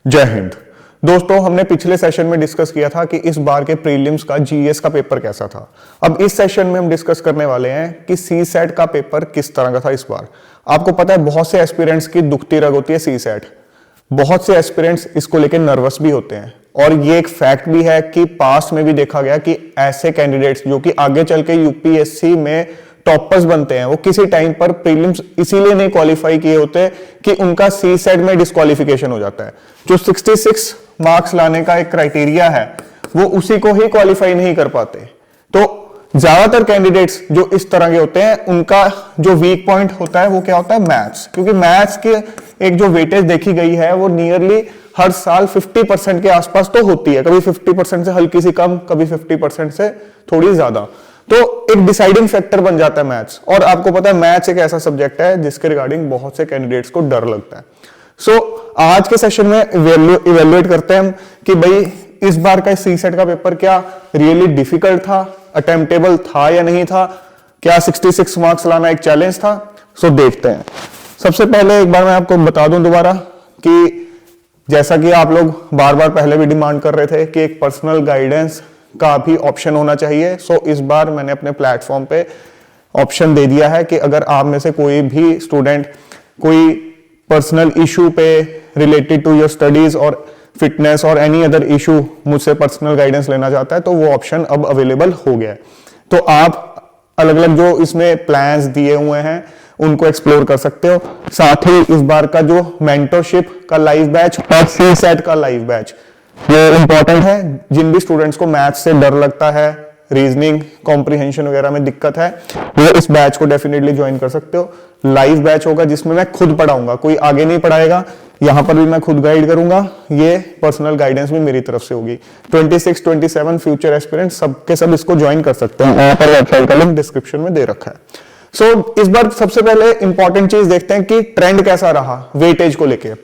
जय हिंद। दोस्तों, हमने पिछले सेशन में डिस्कस किया था कि इस बार के प्रीलिम्स का जीएस का पेपर कैसा था। अब इस सेशन में हम डिस्कस करने वाले हैं कि सी सेट का पेपर किस तरह का था इस बार। आपको पता है बहुत से एस्पिरेंट्स की दुखती रग होती है सी सेट। बहुत से एस्पिरेंट्स इसको लेकर नर्वस भी होते हैं और ये एक फैक्ट भी है कि पास्ट में भी देखा गया कि ऐसे कैंडिडेट्स जो कि आगे चल के यूपीएससी में टॉपर्स बनते हैं वो किसी टाइम पर प्रीलिम्स इसीलिए नहीं क्वालिफाई किए होते कि उनका सी सेट में डिस्क्वालिफिकेशन हो जाता है। जो 66 मार्क्स लाने का एक क्राइटेरिया है वो उसी को ही क्वालिफाई नहीं कर पाते। तो ज्यादातर कैंडिडेट्स जो इस तरह के होते हैं उनका जो वीक पॉइंट होता है वो क्या होता है, मैथ्स। क्योंकि मैथ्स की एक जो वेटेज देखी गई है वो नियरली हर साल 50% के आसपास तो होती है, कभी 50% से हल्की सी कम, कभी 50% से थोड़ी ज्यादा। तो एक डिसाइडिंग फैक्टर बन जाता है मैथ्स। और आपको पता है मैथ्स एक ऐसा सब्जेक्ट है जिसके रिगार्डिंग बहुत से कैंडिडेट्स को डर लगता है। सो आज के सेशन में इवेल्युएट करते हैं हम कि भाई इस बार का सी सेट का पेपर क्या रियली डिफिकल्ट था, अटेम्प्टेबल था या नहीं था, क्या 66 मार्क्स लाना एक चैलेंज था। सो देखते हैं। सबसे पहले एक बार मैं आपको बता दूं दोबारा कि जैसा कि आप लोग बार बार पहले भी डिमांड कर रहे थे कि एक पर्सनल गाइडेंस का भी ऑप्शन होना चाहिए। सो इस बार मैंने अपने प्लेटफॉर्म पे ऑप्शन दे दिया है कि अगर आप में से कोई भी स्टूडेंट कोई पर्सनल इशू पे रिलेटेड टू योर स्टडीज और फिटनेस और एनी अदर इशू मुझसे पर्सनल गाइडेंस लेना चाहता है तो वो ऑप्शन अब अवेलेबल हो गया है। तो आप अलग अलग जो इसमें प्लान्स दिए हुए हैं उनको एक्सप्लोर कर सकते हो। साथ ही इस बार का जो मेंटरशिप का लाइव बैच और सी सेट का लाइव बैच ये इंपॉर्टेंट है। जिन भी स्टूडेंट्स को मैथ्स से डर लगता है, रीजनिंग कॉम्प्रिहेंशन वगैरह में दिक्कत है, वो इस बैच को डेफिनेटली ज्वाइन कर सकते हो। लाइव बैच होगा जिसमें मैं खुद पढ़ाऊंगा, कोई आगे नहीं पढ़ाएगा। यहां पर भी मैं खुद गाइड करूंगा, ये पर्सनल गाइडेंस भी मेरी तरफ से होगी। 26, 27 फ्यूचर एस्पिरेंट्स सबके सब इसको ज्वाइन कर सकते हैं। यहाँ पर वेबसाइट का लिंक डिस्क्रिप्शन में दे रखा है। सो इस बार सबसे पहले इंपॉर्टेंट चीज देखते हैं कि ट्रेंड कैसा रहा वेटेज को लेके।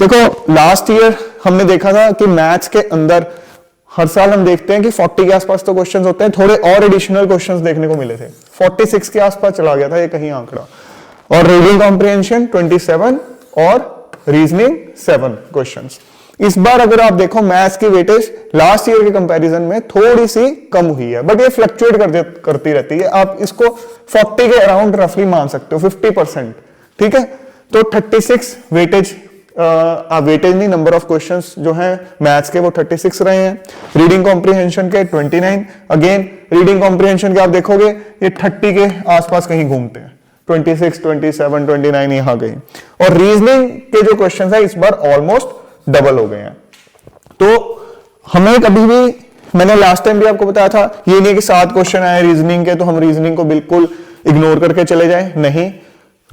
देखो लास्ट ईयर हमने देखा था कि मैथ्स के अंदर हर साल हम देखते हैं कि 40 के आसपास तो क्वेश्चंस होते हैं, थोड़े और एडिशनल क्वेश्चंस देखने को मिले थे। 46 के आसपास चला गया था ये कहीं आंकड़ा। और रीडिंग कॉम्प्रिहेंशन 27 और रीजनिंग 7 क्वेश्चंस। इस बार अगर आप देखो मैथ्स की वेटेज लास्ट ईयर के कंपैरिजन में थोड़ी सी कम हुई है, बट ये फ्लक्चुएट करती रहती है। आप इसको 40 के अराउंड रफली मान सकते हो, 50%। ठीक है, तो 36 वेटेज वेटेज नहीं, नंबर ऑफ क्वेश्चंस जो हैं मैथ्स के वो 36 रहे हैं। रीडिंग कॉम्प्रिहेंशन के 29। अगेन रीडिंग कॉम्प्रिहेंशन के आप देखोगे ये 30 के आसपास कहीं घूमते हैं, 26, 27, 29 यहां गई। और रीजनिंग के जो क्वेश्चंस है इस बार ऑलमोस्ट डबल हो गए हैं। तो हमें कभी भी, मैंने लास्ट टाइम भी आपको बताया था, ये नहीं कि 7 क्वेश्चन आए रीजनिंग के तो हम रीजनिंग को बिल्कुल इग्नोर करके चले जाएं। नहीं,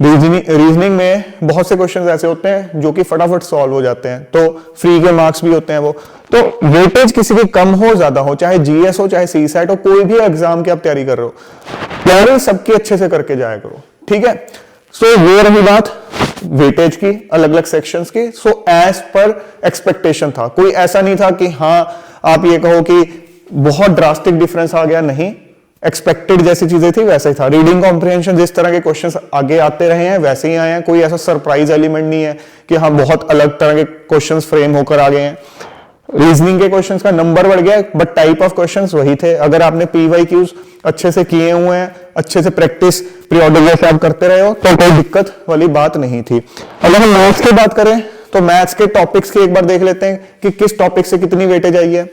रीजनिंग में बहुत से क्वेश्चंस ऐसे होते हैं जो कि फटाफट सॉल्व हो जाते हैं, तो फ्री के मार्क्स भी होते हैं वो। तो वेटेज किसी की कम हो ज्यादा हो, चाहे जीएस हो चाहे सी सेट हो, कोई भी एग्जाम की आप तैयारी कर रहे हो, तैयारी सबकी अच्छे से करके जाया करो। ठीक है, सो ये रही बात वेटेज की, अलग अलग सेक्शंस की। सो एज पर एक्सपेक्टेशन था, कोई ऐसा नहीं था कि हाँ आप ये कहो कि बहुत ड्रास्टिक डिफरेंस आ गया, नहीं, एक्सपेक्टेड जैसी चीजें थी वैसे ही था। रीडिंग कॉम्प्रिहेंशन जिस तरह के क्वेश्चंस आगे आते रहे हैं वैसे ही आए हैं, कोई ऐसा सरप्राइज एलिमेंट नहीं है कि हाँ बहुत अलग तरह के क्वेश्चंस फ्रेम होकर आ गए हैं। रीजनिंग के क्वेश्चंस का नंबर बढ़ गया बट टाइप ऑफ क्वेश्चंस वही थे। अगर आपने पीवाईक्यूज अच्छे से किए हुए हैं, अच्छे से प्रैक्टिस पीरियोडिक जैसे आप करते रहे हो तो कोई दिक्कत वाली बात नहीं थी। अगर हम मैथ्स की बात करें तो मैथ्स के टॉपिक्स की एक बार देख लेते हैं कि किस टॉपिक से कितनी वेटेज आई है।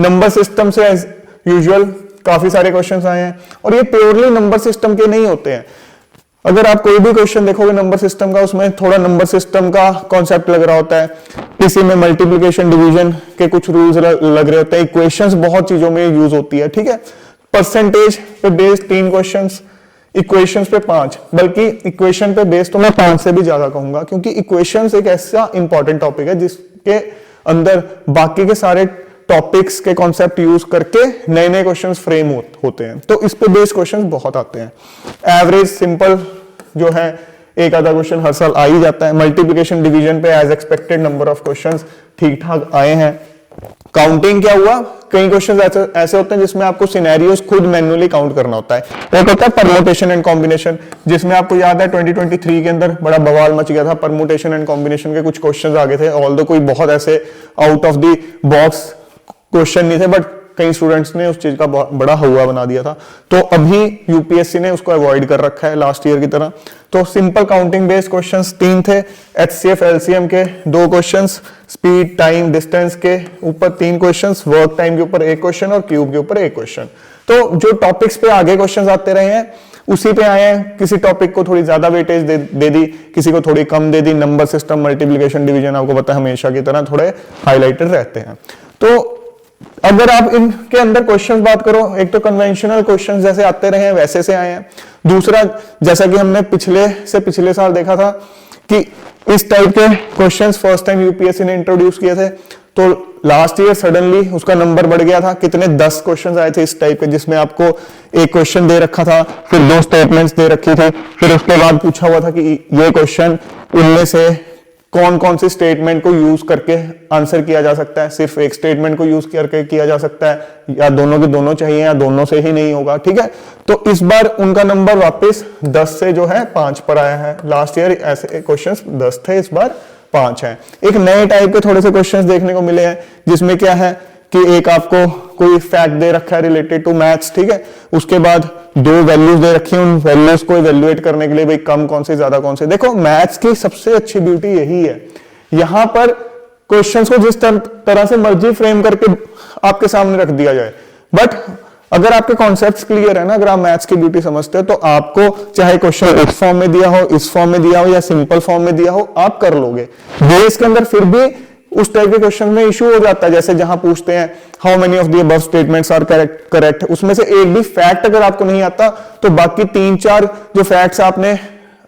नंबर सिस्टम से एज यूजुअल काफी सारे क्वेश्चंस आए हैं और ये प्योरली नंबर सिस्टम के नहीं होते हैं। अगर आप कोई भी क्वेश्चन देखोगे नंबर सिस्टम का, उसमें थोड़ा नंबर सिस्टम का कॉन्सेप्ट लग रहा होता है, किसी में मल्टीप्लिकेशन डिवीजन के कुछ रूल्स लग रहे होते हैं, इक्वेशंस बहुत चीजों में यूज होती है। ठीक है, परसेंटेज पे बेस्ड 3 क्वेश्चंस, इक्वेशंस पे 5, बल्कि इक्वेशन पे बेस्ड तो मैं 5 से भी ज्यादा कहूंगा, क्योंकि इक्वेशंस एक ऐसा इंपॉर्टेंट टॉपिक है जिसके अंदर बाकी के सारे टॉपिक्स के कॉन्सेप्ट यूज करके नए नए क्वेश्चंस फ्रेम होते हैं। तो इस पे बेस्ड क्वेश्चंस बहुत आते हैं। एवरेज सिंपल जो है एक आधा क्वेश्चन हर साल आ ही जाता है। मल्टीप्लिकेशन डिवीजन पे as expected number of questions ठीक ठाक आए हैं। काउंटिंग क्या हुआ, कई क्वेश्चन ऐसे होते हैं जिसमें आपको सिनेरियोस खुद मैन्युअली काउंट करना होता है। एक होता है परमुटेशन एंड कॉम्बिनेशन, जिसमें आपको याद है 2023 के अंदर बड़ा बवाल मच गया था, परमुटेशन एंड कॉम्बिनेशन के कुछ क्वेश्चंस आ गए थे, ऑल्दो कोई बहुत ऐसे out of the box question नहीं थे, बट कई स्टूडेंट्स ने उस चीज का बड़ा हवा बना दिया था। तो अभी यूपीएससी ने उसको अवॉइड कर रखा है लास्ट ईयर की तरह। तो सिंपल काउंटिंग बेस्ड क्वेश्चंस 3 थे, एचसीएफ एलसीएम के 2 क्वेश्चंस, स्पीड टाइम डिस्टेंस के ऊपर 3 क्वेश्चंस, वर्क टाइम के ऊपर 1 क्वेश्चन और क्यूब के ऊपर 1 क्वेश्चन। तो जो टॉपिक्स पे आगे क्वेश्चंस आते रहे हैं उसी पे आए हैं। किसी टॉपिक को थोड़ी ज्यादा वेटेज दे दी, किसी को थोड़ी कम दे दी। नंबर सिस्टम, मल्टीप्लिकेशन, डिवीजन आपको पता है हमेशा की तरह थोड़े हाईलाइटेड रहते हैं। तो अगर आप इनके अंदर क्वेश्चंस बात करो, एक तो कन्वेंशनल क्वेश्चंस जैसे आते रहे हैं वैसे से आए हैं। दूसरा, जैसा कि हमने पिछले साल देखा था कि इस टाइप के क्वेश्चंस फर्स्ट टाइम यूपीएससी ने इंट्रोड्यूस किए थे, तो लास्ट ईयर सडनली उसका नंबर बढ़ गया था। कितने 10 क्वेश्चंस आए थे इस टाइप के, जिसमें आपको एक क्वेश्चन दे रखा था, फिर 2 स्टेटमेंट्स दे रखी थी, फिर उसके बाद पूछा हुआ था कि ये क्वेश्चन इनमें से कौन कौन सी स्टेटमेंट को यूज करके आंसर किया जा सकता है, सिर्फ एक स्टेटमेंट को यूज करके किया जा सकता है या दोनों के दोनों चाहिए या दोनों से ही नहीं होगा, ठीक है। तो इस बार उनका नंबर वापस 10 से जो है 5 पर आया है। लास्ट ईयर ऐसे क्वेश्चंस 10 थे, इस बार 5 है। एक नए टाइप के थोड़े से क्वेश्चंस देखने को मिले हैं, जिसमें क्या है कि एक आपको कोई फैक्ट दे रखा है रिलेटेड टू मैथ्स, ठीक है, उसके बाद 2 वैल्यूज दे रखी हैं, उन वैल्यूज को इवैल्यूएट करने के लिए भाई कम कौन से ज्यादा कौन से। देखो मैथ्स की सबसे अच्छी ब्यूटी यही है, यहां पर क्वेश्चंस को जिस तरह से मर्जी फ्रेम करके आपके सामने रख दिया जाए, बट अगर आपके कॉन्सेप्ट्स क्लियर है ना, अगर आप मैथ्स की ब्यूटी समझते हो, तो आपको चाहे क्वेश्चन इस फॉर्म में दिया हो, इस फॉर्म में दिया हो या सिंपल फॉर्म में दिया हो, आप कर लोगे। बेस के अंदर फिर भी उस टाइप के क्वेश्चन में इशू हो जाता है, जैसे जहां पूछते हैं how many of the above statements are correct, उसमें से एक भी फैक्ट अगर आपको नहीं आता तो बाकी 3-4 जो फैक्ट्स आपने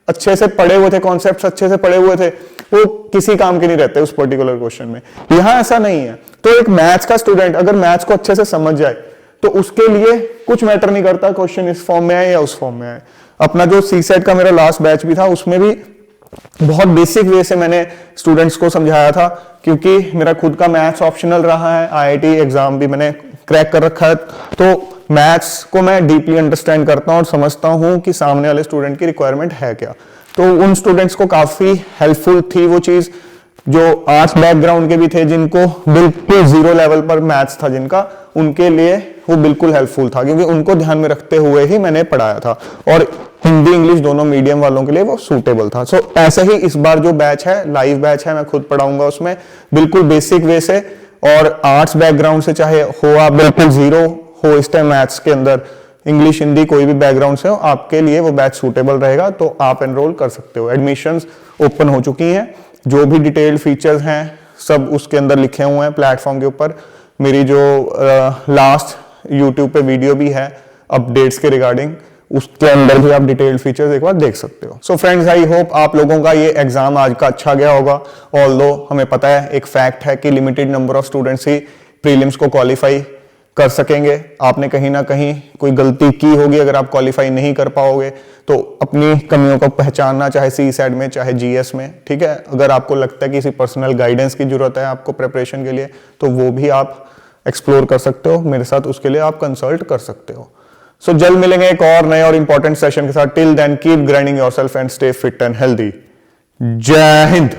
अच्छे से पढ़े हुए थे, कॉन्सेप्ट्स अच्छे से पढ़े हुए थे, वो किसी काम के नहीं रहते उस पर्टिकुलर क्वेश्चन में। यहां ऐसा नहीं है। तो एक मैथ्स का स्टूडेंट अगर मैथ्स को अच्छे से समझ जाए तो उसके लिए कुछ मैटर नहीं करता क्वेश्चन इस फॉर्म में आए या उस फॉर्म में आए। अपना जो सीसेट का मेरा लास्ट बैच भी था, उसमें भी बहुत बेसिक वे से मैंने स्टूडेंट्स को समझाया था, क्योंकि मेरा खुद का मैथ्स ऑप्शनल रहा है, आईआईटी एग्जाम भी मैंने क्रैक कर रखा है, तो मैथ्स को मैं डीपली अंडरस्टैंड करता हूं और समझता हूं कि सामने वाले स्टूडेंट की रिक्वायरमेंट है क्या। तो उन स्टूडेंट्स को काफी हेल्पफुल थी वो चीज, जो आर्ट्स बैकग्राउंड के भी थे, जिनको बिल्कुल 0 लेवल पर मैथ्स था जिनका, उनके लिए वो बिल्कुल हेल्पफुल था, क्योंकि उनको ध्यान में रखते हुए ही मैंने पढ़ाया था, और हिंदी इंग्लिश दोनों मीडियम वालों के लिए वो सूटेबल था। सो ऐसे ही इस बार जो बैच है, लाइव बैच है, मैं खुद पढ़ाऊंगा उसमें बिल्कुल बेसिक वे से, और आर्ट्स बैकग्राउंड से चाहे हो आप बिल्कुल 0 हो इस टाइम मैथ्स के अंदर, इंग्लिश हिंदी कोई भी बैकग्राउंड से हो, आपके लिए वो बैच सूटेबल रहेगा, तो आप एनरोल कर सकते हो। एडमिशंस ओपन हो चुकी हैं, जो भी डिटेल्ड फीचर्स हैं सब उसके अंदर लिखे हुए हैं प्लेटफॉर्म के ऊपर। मेरी जो लास्ट यूट्यूब पे वीडियो भी है अपडेट्स के रिगार्डिंग, उसके अंदर भी आप डिटेल्ड फीचर्स एक बार देख सकते हो। सो फ्रेंड्स, आई होप आप लोगों का ये एग्जाम आज का अच्छा गया होगा। ऑल्दो हमें पता है, एक फैक्ट है कि limited number of students he prelims को क्वालिफाई कर सकेंगे। आपने कहीं ना कहीं कोई गलती की होगी, अगर आप क्वालिफाई नहीं कर पाओगे तो अपनी कमियों को पहचानना, चाहे सीसैट में चाहे जीएस में, ठीक है। अगर आपको लगता है कि किसी पर्सनल गाइडेंस की जरूरत है आपको प्रिपरेशन के लिए, तो वो भी आप एक्सप्लोर कर सकते हो मेरे साथ, उसके लिए आप कंसल्ट कर सकते हो। सो जल्द मिलेंगे एक और नए और इंपॉर्टेंट सेशन के साथ। Till then keep grinding yourself and stay fit and healthy. जय हिंद।